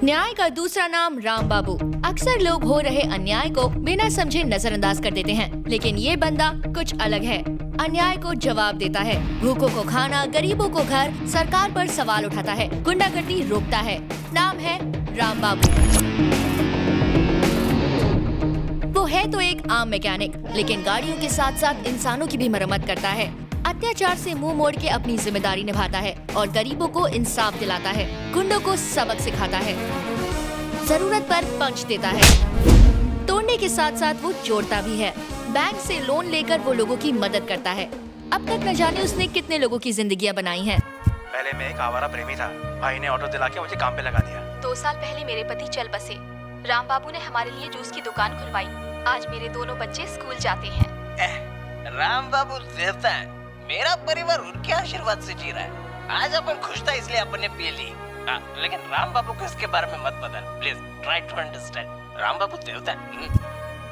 न्याय का दूसरा नाम राम बाबू। अक्सर लोग हो रहे अन्याय को बिना समझे नजरअंदाज कर देते हैं, लेकिन ये बंदा कुछ अलग है। अन्याय को जवाब देता है, भूखों को खाना, गरीबों को घर, सरकार पर सवाल उठाता है, गुंडागर्दी रोकता है। नाम है राम बाबू। वो है तो एक आम मैकेनिक, लेकिन गाड़ियों के साथ साथ इंसानों की भी मरम्मत करता है। अत्याचार से मुंह मोड़ के अपनी जिम्मेदारी निभाता है और गरीबों को इंसाफ दिलाता है, गुंडों को सबक सिखाता है, जरूरत पर पंच देता है। तोड़ने के साथ साथ वो जोड़ता भी है। बैंक से लोन लेकर वो लोगों की मदद करता है। अब तक न जाने उसने कितने लोगों की जिंदगियां बनाई हैं। पहले मैं एक आवारा प्रेमी था, भाई ने ऑटो दिला के मुझे काम पे लगा दिया। 2 साल पहले मेरे पति चल बसे। राम बाबू ने हमारे लिए जूस की दुकान खुलवाई। आज मेरे दोनों बच्चे स्कूल जाते हैं। राम बाबू देवता है, मेरा परिवार उनके आशीर्वाद से जी रहा है। आज अपन खुश था इसलिए अपन ने पी ली। लेकिन राम बाबू को इसके बारे में मत बदल, please try to understand. Ram Babu देवता है।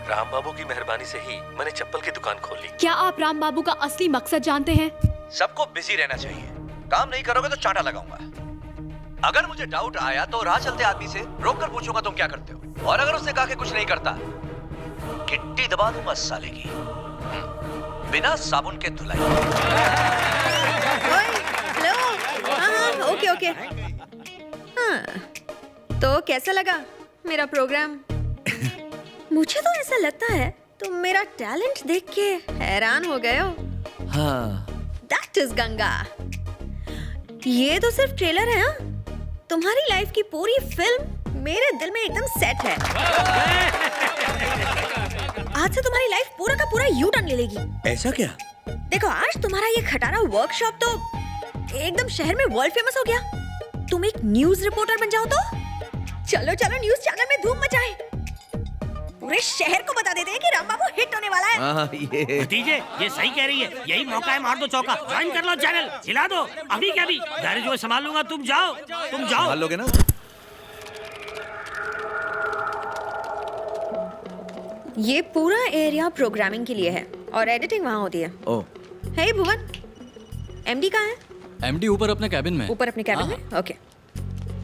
राम बाबू की मेहरबानी से ही मैंने चप्पल की दुकान खोल ली। क्या आप राम बाबू का असली मकसद जानते हैं? सबको बिजी रहना चाहिए। काम नहीं करोगे तो चांटा लगाऊंगा। अगर मुझे डाउट आया तो राह चलते आदमी से रोक कर पूछूंगा तुम क्या करते हो, और अगर उसने कहा कि कुछ नहीं करता, गिट्टी दबा दूंगा साले की, बिना साबुन के धुलाई। हेलो। हाँ, ओके। हाँ, तो कैसा लगा मेरा प्रोग्राम? मुझे तो ऐसा लगता है तुम मेरा टैलेंट देख के हैरान हो गए हो। हाँ। That is Ganga. ये तो सिर्फ ट्रेलर है। हाँ? तुम्हारी लाइफ की पूरी फिल्म मेरे दिल में एकदम सेट है। आज से तुम्हारी लाइफ पूरा का पूरा यू टर्न ले लेगी। ऐसा क्या? देखो, आज तुम्हारा ये खटारा वर्कशॉप तो एकदम शहर में वर्ल्ड फेमस हो गया। तुम एक न्यूज रिपोर्टर बन जाओ तो चलो न्यूज चैनल में धूम मचाए। पूरे शहर को बता देते हैं कि राम बाबू हिट होने वाला है। भतीजे, ये सही कह रही है, यही मौका है, मार दो चौका, ज्वाइन कर लो चैनल, हिला दो। अभी क्या भी गाड़ी जो संभाल लूंगा, तुम जाओ। संभाल लोगे ना? ये पूरा एरिया प्रोग्रामिंग के लिए है और एडिटिंग वहाँ होती है। ओह। हे भुवन, एमडी कहाँ है? एमडी ऊपर अपने कैबिन में। ऊपर अपने कैबिन में? ओके,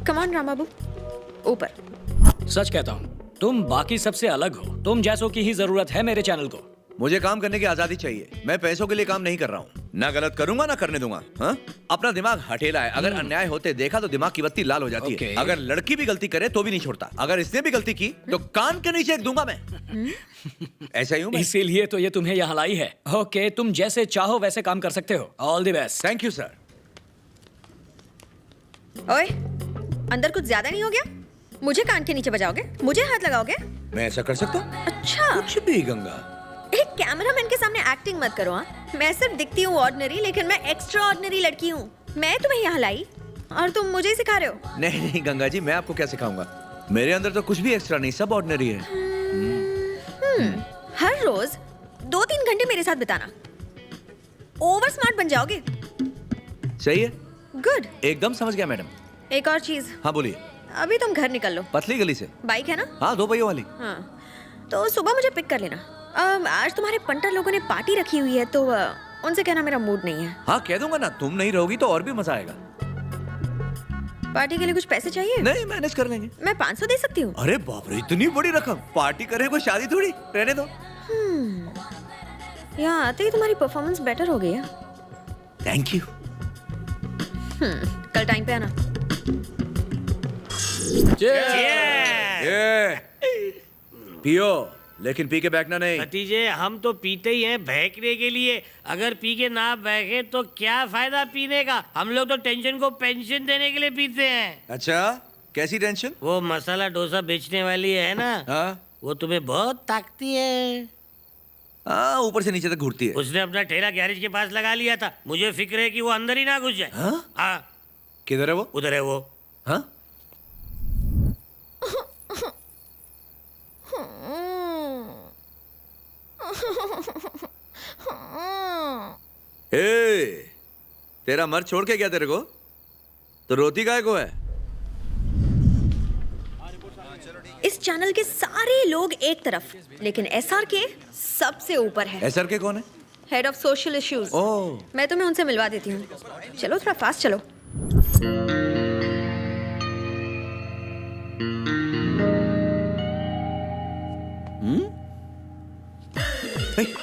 कम ऑन राम बाबू, ऊपर। सच कहता हूँ, तुम बाकी सबसे अलग हो। तुम जैसों की ही जरूरत है मेरे चैनल को। मुझे काम करने की आजादी चाहिए। मैं पैसों के लिए काम नहीं कर रहा हूँ। ना गलत करूंगा ना करने दूंगा। हाँ? अपना दिमाग हठेला है। अगर अन्याय होते देखा तो दिमाग की बत्ती लाल हो जाती है। अगर लड़की भी गलती करे तो भी नहीं छोड़ता। अगर इसने भी गलती की तो कान के नीचे एक दूंगा मैं। ऐसा ही हूँ मैं। इसीलिए तो ये तुम्हें यहाँ लाई है। ओके, तुम जैसे चाहो वैसे काम कर सकते हो। All the best. Thank you sir. ओए, अंदर कुछ ज्यादा नहीं हो गया? मुझे कान के नीचे बजाओगे? मुझे हाथ लगाओगे? मैं ऐसा कर सकता हूँ? अच्छा, कुछ भी गंगा। एक कैमरामैन के सामने एक्टिंग मत करो। हाँ, मैं सिर्फ दिखती हूँ ऑर्डिनरी, लेकिन मैं एक्स्ट्रा ऑर्डिनरी लड़की हूँ। मैं तुम्हें यहाँ लाई और तुम मुझे सिखा रहे हो? नहीं गंगा जी, मैं आपको क्या सिखाऊंगा? मेरे अंदर तो कुछ भी एक्स्ट्रा नहीं, सब ऑर्डिनरी है। हर रोज 2-3 घंटे मेरे साथ बिताना, ओवर स्मार्ट बन जाओगे। सही है। गुड, एकदम समझ गया मैडम। एक और चीज। हाँ बोलिए। अभी तुम घर निकल लो। पतली गली से? बाइक है ना? हाँ, 2 पहियों वाली। हाँ, तो सुबह मुझे पिक कर लेना। आज तुम्हारे पंटर लोगों ने पार्टी रखी हुई है, तो उनसे कहना मेरा मूड नहीं है। हाँ, कह दूंगा ना। तुम नहीं रहोगी तो और भी मजा आएगा। पार्टी के लिए कुछ पैसे चाहिए? नहीं, मैनेज कर लेंगे। मैं 500 दे सकती हूँ। अरे बाप रे, इतनी बड़ी रकम! पार्टी करे कोई शादी थोड़ी। रहने दो। यहाँ आते ही तुम्हारी परफॉर्मेंस बेटर हो गई है। Thank you. कल टाइम पे आना। पियो, लेकिन पी के बैठना नहीं। भतीजे, हम तो पीते ही हैं बहकने के लिए। अगर पी के ना बहके तो क्या फायदा पीने का? हम लोग तो टेंशन को पेंशन देने के लिए पीते हैं। अच्छा, कैसी टेंशन? वो मसाला डोसा बेचने वाली है ना, हाँ? वो तुम्हें बहुत ताकती है। हाँ, ऊपर से नीचे तक घूरती है। उसने अपना ठेला गैरेज के पास लगा लिया था। मुझे फिक्र है कि वो अंदर ही ना घुस जाए। हाँ? किधर है वो? उधर है वो। हाँ? तेरा मर छोड़ के गया तेरे को, तो रोती काहे को है? इस चैनल के सारे लोग एक तरफ, लेकिन एसआर के सबसे ऊपर है। एसआर के कौन है? Head of social issues. Oh, मैं तुम्हें उनसे मिलवा देती हूँ। चलो थोड़ा फास्ट चलो।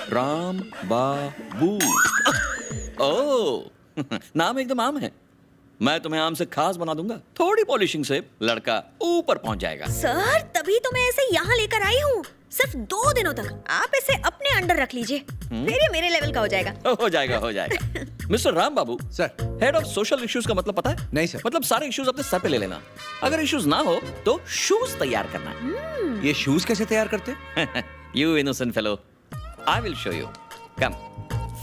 राम बाबू। ओह नाम एकदम आम है। मैं तुम्हें आम से खास बना दूंगा। थोड़ी पॉलिशिंग से लड़का ऊपर पहुंच जाएगा। सर तभी तो मैं इसे यहाँ लेकर आई हूँ, सिर्फ 2 दिनों तक। आप इसे अपने अंडर रख लीजिए, फिर ये मेरे लेवल का हो जाएगा। हो जाएगा हो जाएगा। Mister Ram Babu sir. Head of social issues का मतलब पता है? नहीं सर। मतलब सारे इश्यूज अपने सर पे ले लेना। अगर इश्यूज ना हो तो शूज तैयार करना। ये शूज कैसे तैयार करते? You innocent fellow. I will show you. Come,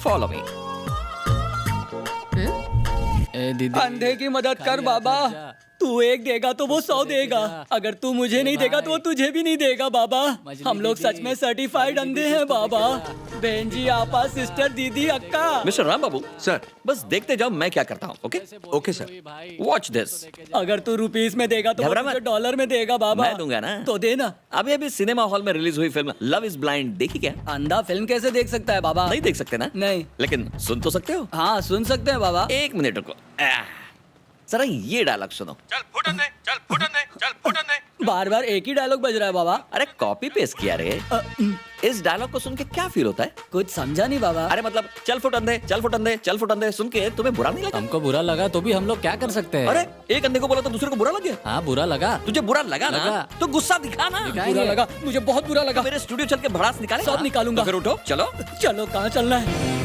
follow me. अंधे की मदद कर बाबा। तू एक देगा तो वो 100 देगा। अगर तू मुझे नहीं देगा तो वो तुझे भी नहीं देगा बाबा। हम लोग सच में सर्टिफाइड अंधे हैं बाबा। बहन जी, आपा, सिस्टर, दीदी, अक्का। मिस्टर राम बाबू सर। बस देखते जाओ मैं क्या करता हूँ। Okay okay sir. Watch this. अगर तू रुपीस में देगा तो वो घबरा मत। तुझे डॉलर में देगा बाबा। मैं दूंगा ना। तो देना। अभी अभी सिनेमा हॉल में रिलीज हुई फिल्म लव इज ब्लाइंड देखी क्या? अंधा फिल्म कैसे देख सकता है बाबा? नहीं देख सकते ना? नहीं। लेकिन सुन तो सकते हो। हाँ सुन सकते हैं बाबा। 1 मिनट रुको। जरा ये डायलॉग सुनो। चल फुटन दे, चल फुटन दे, चल फुटन दे। बार बार एक ही डायलॉग बज रहा है बाबा। अरे कॉपी पेस्ट किया रे। इस डायलॉग को सुन के क्या फील होता है? कुछ समझा नहीं बाबा। अरे मतलब चल फुट अंधे, चल फुट अंधे, चल फुट अंधे सुन के तुम्हें बुरा नहीं लगा? हमको बुरा लगा तो भी हम लोग क्या कर सकते हैं? अरे एक अंधे को बोला तो दूसरे को बुरा लग गया। हाँ बुरा लगा। तुझे बुरा लगा ना? लगा। तो गुस्सा दिखा ना। बुरा लगा, मुझे बहुत बुरा लगा। मेरे स्टूडियो चल के भड़ास निकाले। सब निकालूंगा। तो फिर उठो चलो। चलो कहाँ चलना है?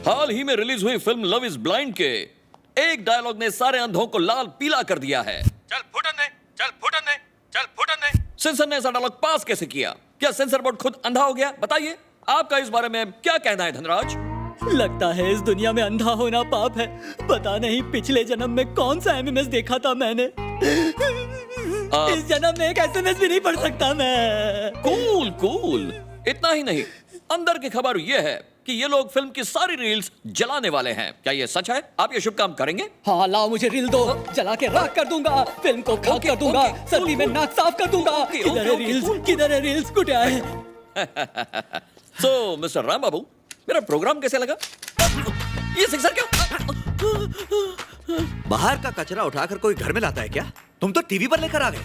हाल ही में रिलीज हुई फिल्म लव इज ब्लाइंड के एक डायलॉग ने सारे अंधों को लाल पीला कर दिया है। चल फुटन दे, चल फुटन दे, चल फुटन दे। सेंसर ने ऐसा डायलॉग पास कैसे किया? क्या सेंसर बोर्ड खुद अंधा हो गया? बताइए आपका इस बारे में क्या कहना है धनराज? लगता है इस दुनिया में अंधा होना पाप है। पता नहीं पिछले जन्म में कौन सा एमएमएस देखा था मैंने। इस जन्म में एक एसएमएस भी नहीं पढ़ सकता मैं। Cool cool. इतना ही नहीं, अंदर की खबर यह है कि ये लोग फिल्म की सारी रील्स जलाने वाले हैं। क्या ये सच है? आप ये शुभ काम करेंगे? हाँ लाओ मुझे रील दो, जला के राख कर दूंगा, फिल्म को खाक कर दूंगा, सर्दी में नाक साफ कर दूंगा। किधर है रील्स? किधर है रील्स? कुछ आए? सो मिस्टर राम बाबू, मेरा प्रोग्राम कैसे लगा? ये सिक्सर क्यों? बाहर का कचरा उठाकर कोई घर में लाता है क्या? तुम तो टीवी पर लेकर आ गए,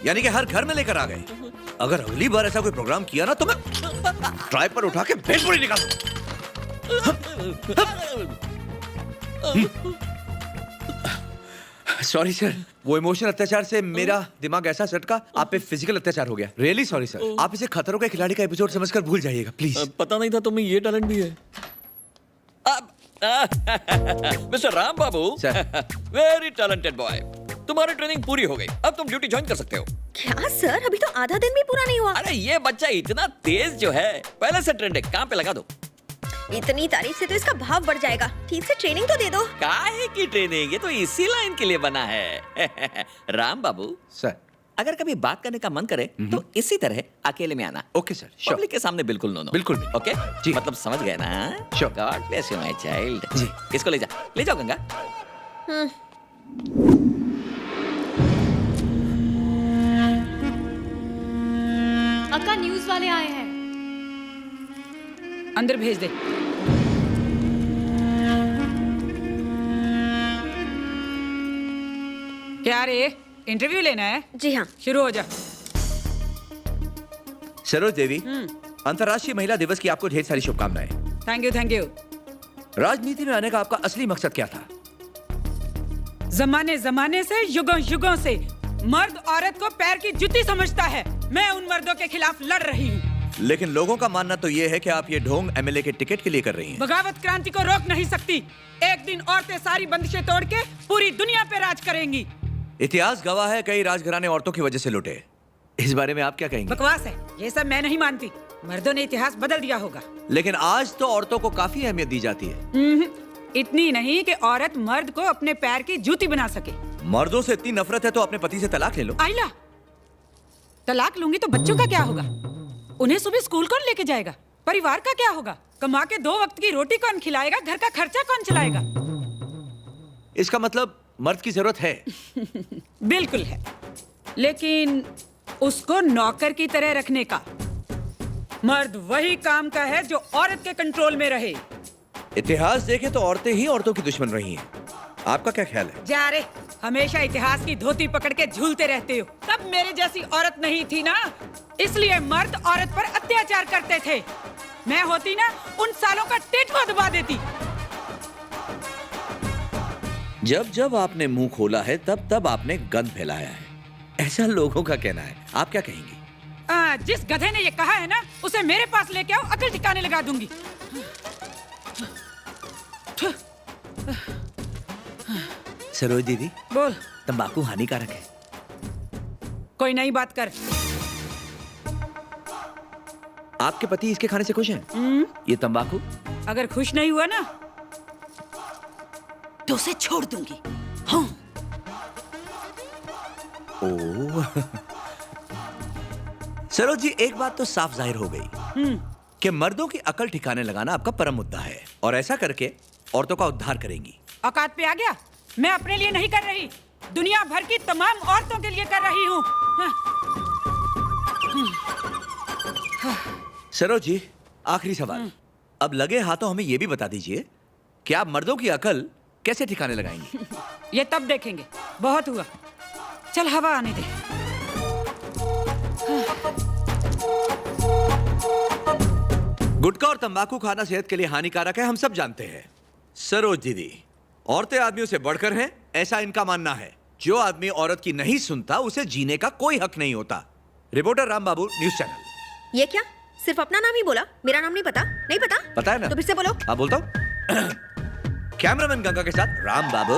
यानी कि हर घर में लेकर आ गए। अगर अगली बार ऐसा कोई प्रोग्राम किया ना तो मैं ट्राई पर उठा के भेलपुरी निकाल। सॉरी सर, वो इमोशनल अत्याचार से मेरा दिमाग ऐसा सटका, आप पे फिजिकल अत्याचार हो गया। Really sorry sir. आप इसे खतरों के खिलाड़ी का एपिसोड समझकर भूल जाइएगा प्लीज। पता नहीं था तुम्हें ये टैलेंट भी है। मिस्टर राम बाबू सर। Very talented boy. तुम्हारी ट्रेनिंग पूरी हो गई, अब तुम ड्यूटी ज्वाइन कर सकते हो। क्या सर, अभी तो आधा दिन भी पूरा नहीं हुआ। अरे ये बच्चा इतना तेज जो है, पहले से ट्रेंड है, काम पे लगा दो। इतनी तारीफ से तो इसका भाव बढ़ जाएगा। ठीक से ट्रेनिंग तो दे दो। काहे की ट्रेनिंग? ये तो इसी लाइन के लिए बना है। राम बाबू सर, अगर कभी बात करने का मन करे तो इसी तरह अकेले में आना। Okay sir, sure. पब्लिक के सामने बिल्कुल नो। बिल्कुल भी। ओके जी। मतलब समझ गए ना? Sure। God bless you my child. जी। इसको ले जाओ गंगा। अक्का न्यूज वाले आए हैं। अंदर भेज दे। क्या रे, इंटरव्यू लेना है? जी हाँ। शुरू हो जा। सरोज देवी, अंतर्राष्ट्रीय महिला दिवस की आपको ढेर सारी शुभकामनाएं। Thank you thank you. राजनीति में आने का आपका असली मकसद क्या था? जमाने जमाने से, युगों युगों से मर्द औरत को पैर की जुती समझता है। मैं उन मर्दों के खिलाफ लड़ रही हूँ। लेकिन लोगों का मानना तो ये है कि आप ये ढोंग एमएलए के टिकट के लिए कर रही हैं। बगावत क्रांति को रोक नहीं सकती। एक दिन औरतें सारी बंदिशें तोड़ के पूरी दुनिया पे राज करेंगी। इतिहास गवाह है, कई राजघराने औरतों की वजह से लुटे। इस बारे में आप क्या कहेंगे? बकवास है, ये सब मैं नहीं मानती। मर्दों ने इतिहास बदल दिया होगा। लेकिन आज तो औरतों को काफी अहमियत दी जाती है। इतनी नहीं कि औरत मर्द को अपने पैर की जूती बना सके। मर्दों से इतनी नफरत है तो अपने पति से तलाक ले लो। आइला, तलाक लूंगी तो बच्चों का क्या होगा? उन्हें सुबह स्कूल कौन लेके जाएगा? परिवार का क्या होगा? कमा के 2 वक्त की रोटी कौन खिलाएगा? घर का खर्चा कौन चलाएगा? इसका मतलब मर्द की जरूरत है। बिल्कुल है, लेकिन उसको नौकर की तरह रखने का। मर्द वही काम का है जो औरत के कंट्रोल में रहे। इतिहास देखें तो औरतें ही औरतों की दुश्मन रही हैं। आपका क्या ख्याल है? जा रे, हमेशा इतिहास की धोती पकड़ के झूलते रहते हो। तब मेरे जैसी औरत नहीं थी ना, इसलिए मर्द औरत पर अत्याचार करते थे। मैं होती ना, उन सालों का टेटवा दबा देती। जब जब आपने मुंह खोला है तब तब आपने गंद फैलाया है, ऐसा लोगों का कहना है। आप क्या कहेंगी? जिस गधे ने ये कहा है ना, उसे मेरे पास लेके आओ, अकल ठिकाने लगा दूंगी। सरोज दीदी, बोल। तंबाकू हानिकारक है। कोई नई बात कर। आपके पति इसके खाने से खुश हैं? ये तंबाकू? अगर खुश नहीं हुआ ना, तो उसे छोड़ दूंगी। हाँ। ओह। सरोज जी, एक बात तो साफ जाहिर हो गई कि मर्दों की अकल ठिकाने लगाना आपका परम मुद्दा है, और ऐसा करके औरतों का उद्धार करेंगी। औकात पे आ गया? मैं अपने लिए नहीं कर रही, दुनिया भर की तमाम औरतों के लिए कर रही हूँ। सरोज जी, आखिरी सवाल। अब लगे हाथों हमें यह भी बता दीजिए कि आप मर्दों की अकल कैसे ठिकाने लगाएंगी? ये तब देखेंगे। बहुत हुआ, चल हवा आने दे। गुटखा और तंबाकू खाना सेहत के लिए हानिकारक है, हम सब जानते हैं। सरोज दीदी, औरतें आदमियों से बढ़कर हैं, ऐसा इनका मानना है। जो आदमी औरत की नहीं सुनता, उसे जीने का कोई हक नहीं होता। रिपोर्टर राम बाबू, न्यूज चैनल। ये क्या? सिर्फ अपना नाम ही बोला, मेरा नाम नहीं पता? नहीं पता? पता है ना? तो फिर से बोलो। हाँ, बोलता हूँ। कैमरामैन गंगा के साथ राम बाबू।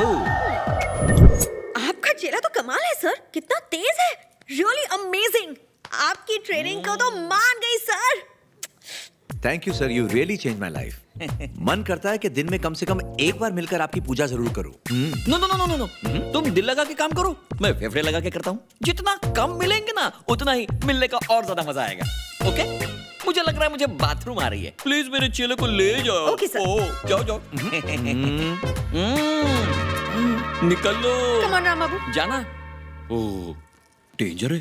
आपका चेहरा तो कमाल है सर, कितना तेज है, रियली अमेजिंग। आपकी ट्रेनिंग को तो मान गई sir. Thank you sir, you really change my life. मन करता है कि दिन में कम से कम एक बार मिलकर आपकी पूजा जरूर करूं। No no no no no, तुम दिल लगा के काम करो, मैं फेफड़े लगा के करता हूँ। जितना कम मिलेंगे ना, उतना ही मिलने का और ज्यादा मजा आएगा। ओके? मुझे लग रहा है मुझे बाथरूम आ रही है, प्लीज मेरे चेले को ले जाओ। Okay sir. ओ, जाओ जाओ। निकल लो। कम ऑन राम बाबू। जाना? ओ, डेंजर है।